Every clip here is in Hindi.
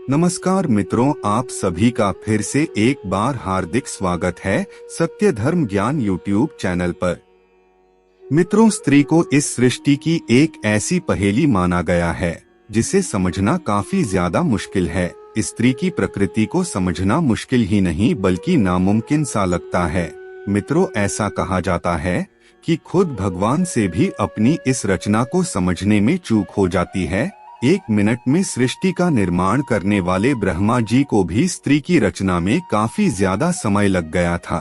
नमस्कार मित्रों, आप सभी का फिर से एक बार हार्दिक स्वागत है सत्य धर्म ज्ञान यूट्यूब चैनल पर। मित्रों, स्त्री को इस सृष्टि की एक ऐसी पहेली माना गया है जिसे समझना काफी ज्यादा मुश्किल है। स्त्री की प्रकृति को समझना मुश्किल ही नहीं बल्कि नामुमकिन सा लगता है। मित्रों, ऐसा कहा जाता है कि खुद भगवान से भी अपनी इस रचना को समझने में चूक हो जाती है। 1 मिनट में सृष्टि का निर्माण करने वाले ब्रह्मा जी को भी स्त्री की रचना में काफी ज्यादा समय लग गया था।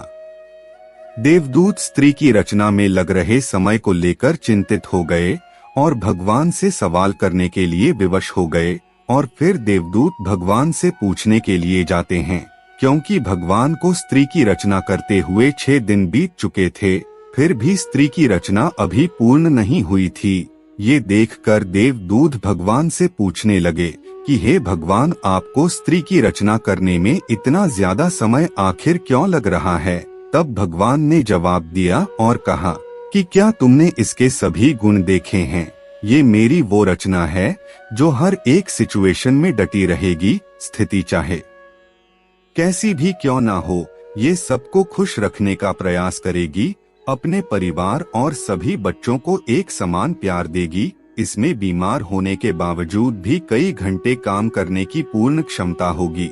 देवदूत स्त्री की रचना में लग रहे समय को लेकर चिंतित हो गए और भगवान से सवाल करने के लिए विवश हो गए। और फिर देवदूत भगवान से पूछने के लिए जाते हैं, क्योंकि भगवान को स्त्री की रचना करते हुए 6 दिन बीत चुके थे, फिर भी स्त्री की रचना अभी पूर्ण नहीं हुई थी। ये देखकर देवदूत भगवान से पूछने लगे कि हे भगवान, आपको स्त्री की रचना करने में इतना ज्यादा समय आखिर क्यों लग रहा है। तब भगवान ने जवाब दिया और कहा कि क्या तुमने इसके सभी गुण देखे हैं। ये मेरी वो रचना है जो हर एक सिचुएशन में डटी रहेगी, स्थिति चाहे कैसी भी क्यों ना हो, ये सबको खुश रखने का प्रयास करेगी, अपने परिवार और सभी बच्चों को एक समान प्यार देगी। इसमें बीमार होने के बावजूद भी कई घंटे काम करने की पूर्ण क्षमता होगी।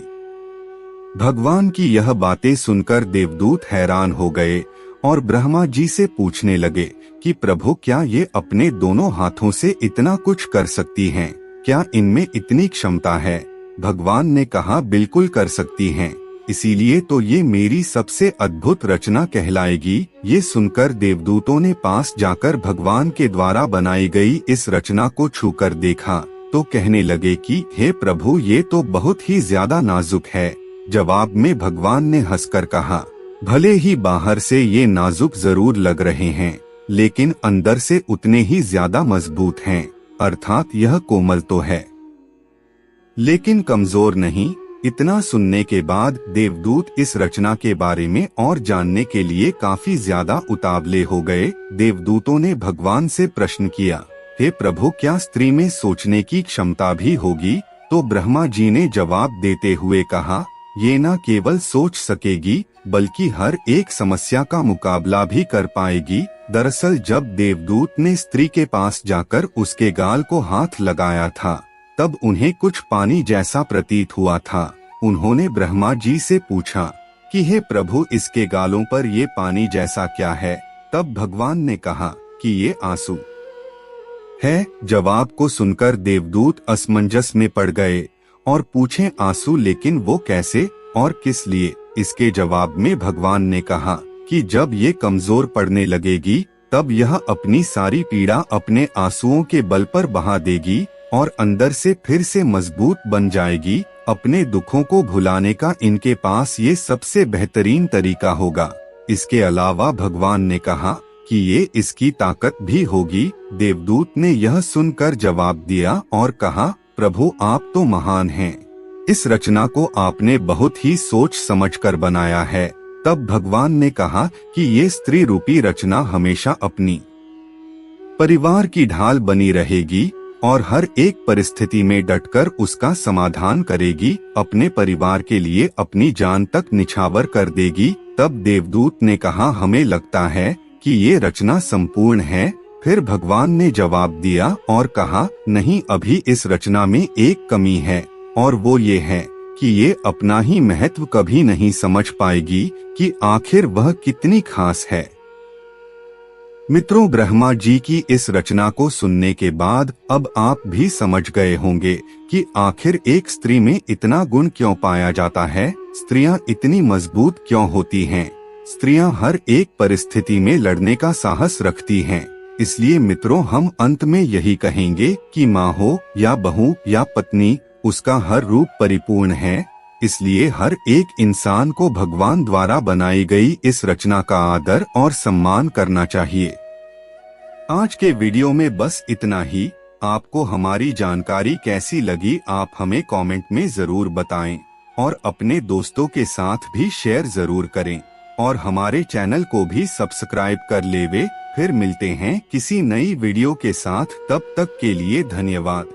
भगवान की यह बातें सुनकर देवदूत हैरान हो गए और ब्रह्मा जी से पूछने लगे कि प्रभु, क्या ये अपने दोनों हाथों से इतना कुछ कर सकती हैं? क्या इनमें इतनी क्षमता है? भगवान ने कहा, बिल्कुल कर सकती हैं, इसीलिए तो ये मेरी सबसे अद्भुत रचना कहलाएगी। ये सुनकर देवदूतों ने पास जाकर भगवान के द्वारा बनाई गई इस रचना को छूकर देखा तो कहने लगे कि हे प्रभु, ये तो बहुत ही ज्यादा नाजुक है। जवाब में भगवान ने हंसकर कहा, भले ही बाहर से ये नाजुक जरूर लग रहे हैं, लेकिन अंदर से उतने ही ज्यादा मजबूत हैं। अर्थात यह कोमल तो है लेकिन कमजोर नहीं। इतना सुनने के बाद देवदूत इस रचना के बारे में और जानने के लिए काफी ज्यादा उतावले हो गए। देवदूतों ने भगवान से प्रश्न किया, हे प्रभु, क्या स्त्री में सोचने की क्षमता भी होगी? तो ब्रह्मा जी ने जवाब देते हुए कहा, ये न केवल सोच सकेगी बल्कि हर एक समस्या का मुकाबला भी कर पाएगी। दरअसल जब देवदूत ने स्त्री के पास जाकर उसके गाल को हाथ लगाया था तब उन्हें कुछ पानी जैसा प्रतीत हुआ था। उन्होंने ब्रह्मा जी से पूछा कि हे प्रभु, इसके गालों पर ये पानी जैसा क्या है? तब भगवान ने कहा कि ये आंसू है। जवाब को सुनकर देवदूत असमंजस में पड़ गए और पूछे, आंसू? लेकिन वो कैसे और किस लिए? इसके जवाब में भगवान ने कहा कि जब ये कमजोर पड़ने लगेगी तब यह अपनी सारी पीड़ा अपने आंसुओं के बल पर बहा देगी और अंदर से फिर से मजबूत बन जाएगी। अपने दुखों को भुलाने का इनके पास ये सबसे बेहतरीन तरीका होगा। इसके अलावा भगवान ने कहा कि ये इसकी ताकत भी होगी। देवदूत ने यह सुनकर जवाब दिया और कहा, प्रभु, आप तो महान हैं। इस रचना को आपने बहुत ही सोच समझकर बनाया है। तब भगवान ने कहा कि ये स्त्री रूपी रचना हमेशा अपनी परिवार की ढाल बनी रहेगी और हर एक परिस्थिति में डटकर उसका समाधान करेगी, अपने परिवार के लिए अपनी जान तक निछावर कर देगी। तब देवदूत ने कहा, हमें लगता है कि ये रचना संपूर्ण है। फिर भगवान ने जवाब दिया और कहा, नहीं, अभी इस रचना में एक कमी है और वो ये है कि ये अपना ही महत्व कभी नहीं समझ पाएगी कि आखिर वह कितनी खास है। मित्रों, ब्रह्मा जी की इस रचना को सुनने के बाद अब आप भी समझ गए होंगे कि आखिर एक स्त्री में इतना गुण क्यों पाया जाता है। स्त्रियां इतनी मजबूत क्यों होती हैं? स्त्रियां हर एक परिस्थिति में लड़ने का साहस रखती हैं। इसलिए मित्रों, हम अंत में यही कहेंगे कि माँ हो या बहू या पत्नी, उसका हर रूप परिपूर्ण है। इसलिए हर एक इंसान को भगवान द्वारा बनाई गई इस रचना का आदर और सम्मान करना चाहिए। आज के वीडियो में बस इतना ही। आपको हमारी जानकारी कैसी लगी, आप हमें कमेंट में जरूर बताएं और अपने दोस्तों के साथ भी शेयर जरूर करें और हमारे चैनल को भी सब्सक्राइब कर लेवे। फिर मिलते हैं किसी नई वीडियो के साथ, तब तक के लिए धन्यवाद।